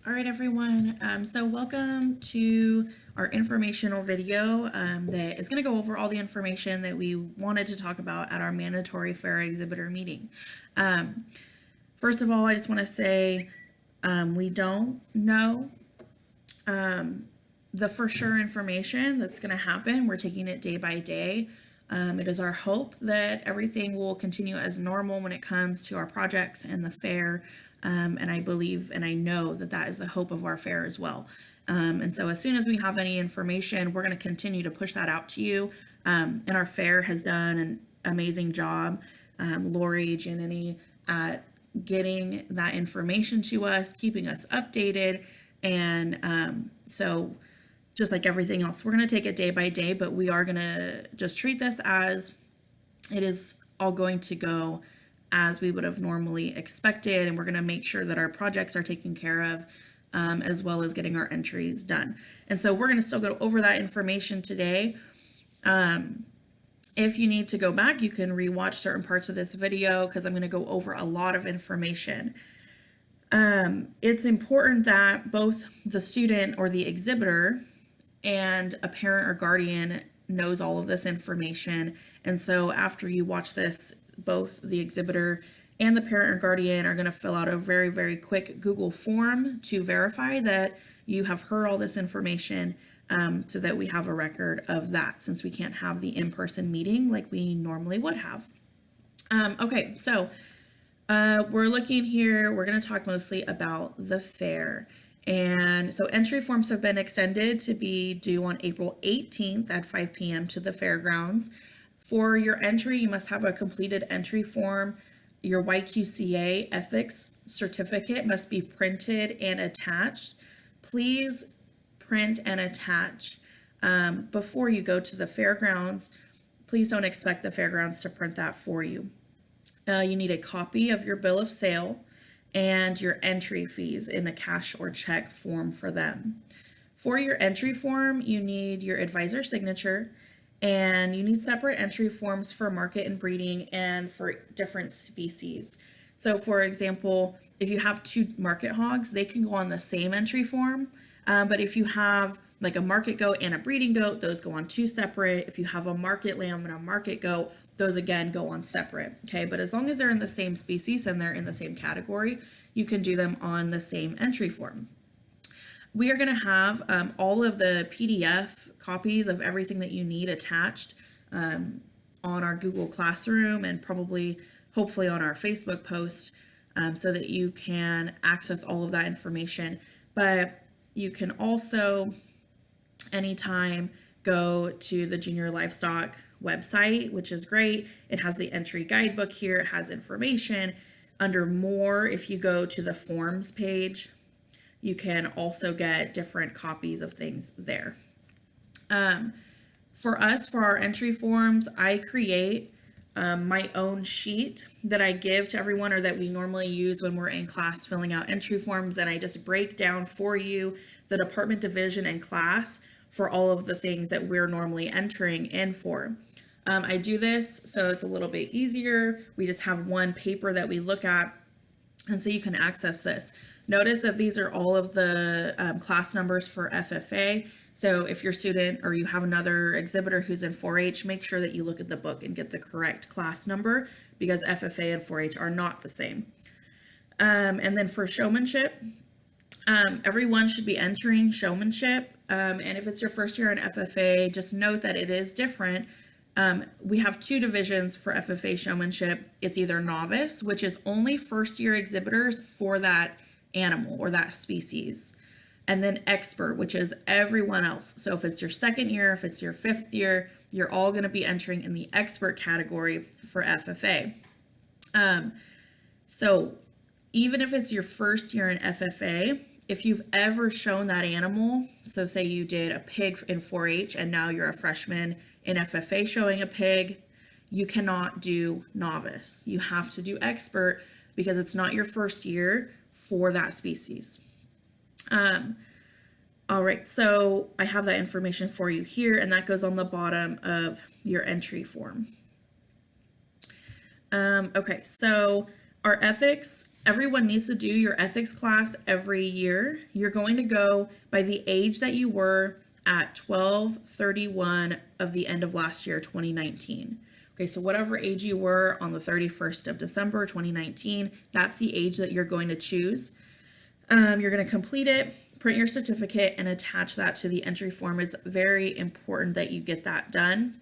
All right, everyone. So welcome to our informational video that is going to go over all the information that we wanted to talk about at our mandatory fair exhibitor meeting. First of all, I just want to say we don't know the for sure information that's going to happen. We're taking it day by day. It is our hope that everything will continue as normal when it comes to our projects and the fair. And I believe and I know that that is the hope of our fair as well. And so as soon as we have any information, we're going to continue to push that out to you. And our fair has done an amazing job, Lori, Janini, at getting that information to us, keeping us updated. And so just like everything else, we're going to take it day by day, but we are going to just treat this as it is all going to go as we would have normally expected. And we're going to make sure that our projects are taken care of, as well as getting our entries done. And so we're going to still go over that information today. If you need to go back, you can rewatch certain parts of this video because I'm going to go over a lot of information. It's important that both the student or the exhibitor and a parent or guardian knows all of this information. And so after you watch this, both the exhibitor and the parent or guardian are going to fill out a very, very quick Google form to verify that you have heard all this information, so that we have a record of that, since we can't have the in-person meeting like we normally would have. Okay, so we're looking here, we're going to talk mostly about the fair. And so entry forms have been extended to be due on April 18th at 5 p.m. to the fairgrounds. For your entry, you must have a completed entry form. Your YQCA ethics certificate must be printed and attached. Please print and attach before you go to the fairgrounds. Please don't expect the fairgrounds to print that for you. You need a copy of your bill of sale and your entry fees in a cash or check form for them. For your entry form, you need your advisor signature, and you need separate entry forms for market and breeding and for different species. So for example, if you have two market hogs, they can go on the same entry form. But if you have like a market goat and a breeding goat, those go on two separate. If you have a market lamb and a market goat, those again go on separate. Okay, but as long as they're in the same species and they're in the same category, you can do them on the same entry form. We are going to have all of the PDF copies of everything that you need attached on our Google Classroom and probably, hopefully, on our Facebook post, so that you can access all of that information. But you can also anytime go to the Junior Livestock website, which is great. It has the entry guidebook here. It has information. Under more, if you go to the forms page, you can also get different copies of things there. For us, for our entry forms, I create my own sheet that I give to everyone, or that we normally use when we're in class filling out entry forms, and I just break down for you the department, division, and class for all of the things that we're normally entering in for. I do this so it's a little bit easier. We just have one paper that we look at, and so you can access this. Notice that these are all of the class numbers for FFA. So if your student or you have another exhibitor who's in 4-H, make sure that you look at the book and get the correct class number, because FFA and 4-H are not the same. And then for showmanship, everyone should be entering showmanship. And if it's your first year in FFA, just note that it is different. We have two divisions for FFA showmanship. It's either novice, which is only first year exhibitors for that animal or that species, and then expert, which is everyone else. So if it's your second year, if it's your fifth year, you're all going to be entering in the expert category for FFA. So even if it's your first year in FFA, if you've ever shown that animal, so say you did a pig in 4-H and now you're a freshman in FFA showing a pig, you cannot do novice. You have to do expert because it's not your first year for that species. All right, so I have that information for you here, and that goes on the bottom of your entry form. Okay, so our ethics Everyone needs to do your ethics class every year. You're going to go by the age that you were at 12/31 of the end of last year, 2019. Okay, so whatever age you were on the 31st of December, 2019, that's the age that you're going to choose. You're going to complete it, print your certificate, and attach that to the entry form. It's very important that you get that done.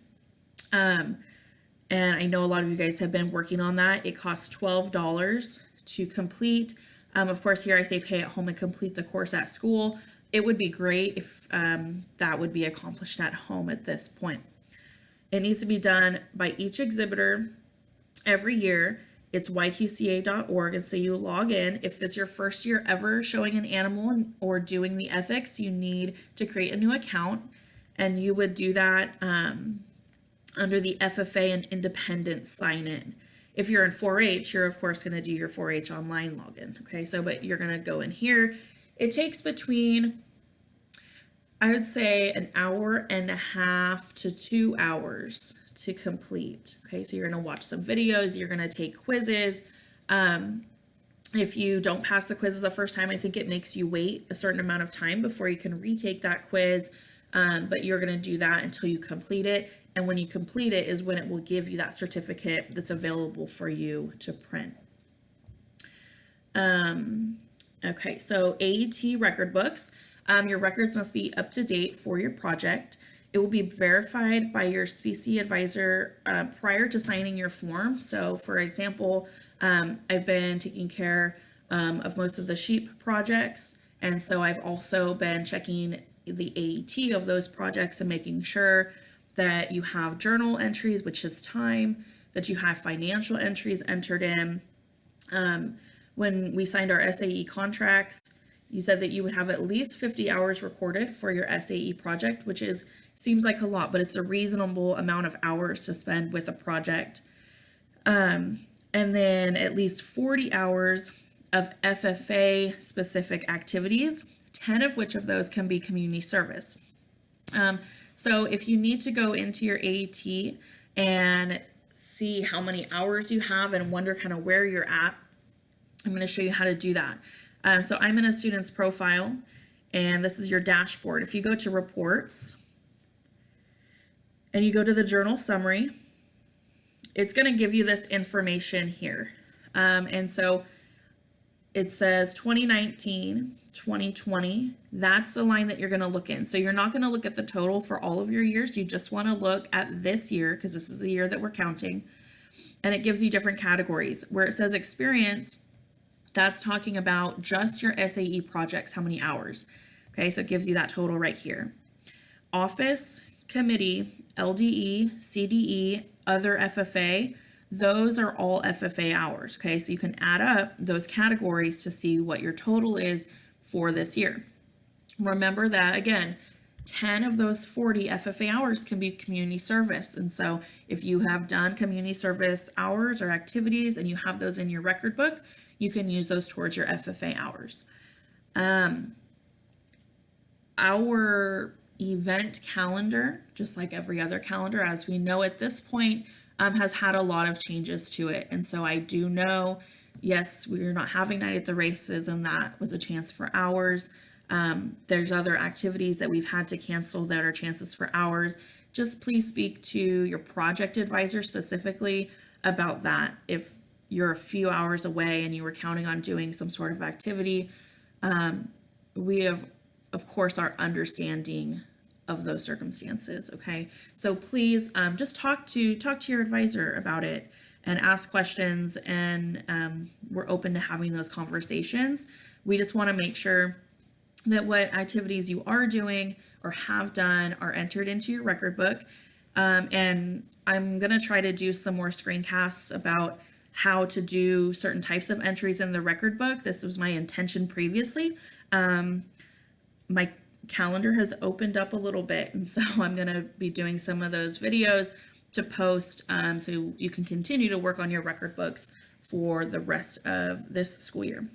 And I know a lot of you guys have been working on that. It costs $12 to complete. Of course, here I say pay at home and complete the course at school. It would be great if that would be accomplished at home at this point. It needs to be done by each exhibitor every year. It's yqca.org, and so you log in. If it's your first year ever showing an animal or doing the ethics, you need to create a new account, and you would do that under the FFA and independent sign-in. If you're in 4-H, you're of course going to do your 4-H online login. Okay, so but you're going to go in here. It takes between, I would say, an hour and a half to 2 hours to complete. Okay, so you're going to watch some videos, you're going to take quizzes. If you don't pass the quizzes the first time, I think it makes you wait a certain amount of time before you can retake that quiz. But you're going to do that until you complete it. And when you complete it is when it will give you that certificate that's available for you to print. Okay, so AET record books. Your records must be up to date for your project. It will be verified by your specie advisor prior to signing your form. So for example, I've been taking care of most of the sheep projects. And so I've also been checking the AET of those projects and making sure that you have journal entries, which is time, that you have financial entries entered in. When we signed our SAE contracts, you said that you would have at least 50 hours recorded for your SAE project, which seems like a lot, but it's a reasonable amount of hours to spend with a project. And then at least 40 hours of FFA specific activities, 10 of which of those can be community service. So if you need to go into your AET and see how many hours you have and wonder kind of where you're at, I'm going to show you how to do that. So I'm in a student's profile, and this is your dashboard. If you go to reports and you go to the journal summary, it's going to give you this information here. And so it says 2019, 2020, that's the line that you're going to look in. So you're not going to look at the total for all of your years. You just want to look at this year because this is the year that we're counting. And it gives you different categories. Where it says experience, that's talking about just your SAE projects, how many hours. Okay, so it gives you that total right here. Office, committee, LDE, CDE, other FFA, those are all FFA hours. Okay, so you can add up those categories to see what your total is for this year. Remember that, again, 10 of those 40 FFA hours can be community service. And so if you have done community service hours or activities and you have those in your record book, you can use those towards your FFA hours. Our event calendar, just like every other calendar, as we know at this point, has had a lot of changes to it. And so I do know, yes, we're not having Night at the Races, and that was a chance for hours. There's other activities that we've had to cancel that are chances for hours. Just please speak to your project advisor specifically about that. If you're a few hours away and you were counting on doing some sort of activity, we have, of course, our understanding of those circumstances. Okay, so please just talk to your advisor about it and ask questions, and we're open to having those conversations. We just want to make sure that what activities you are doing or have done are entered into your record book. And I'm going to try to do some more screencasts about how to do certain types of entries in the record book. This was my intention previously. My calendar has opened up a little bit, and so I'm going to be doing some of those videos to post so you can continue to work on your record books for the rest of this school year.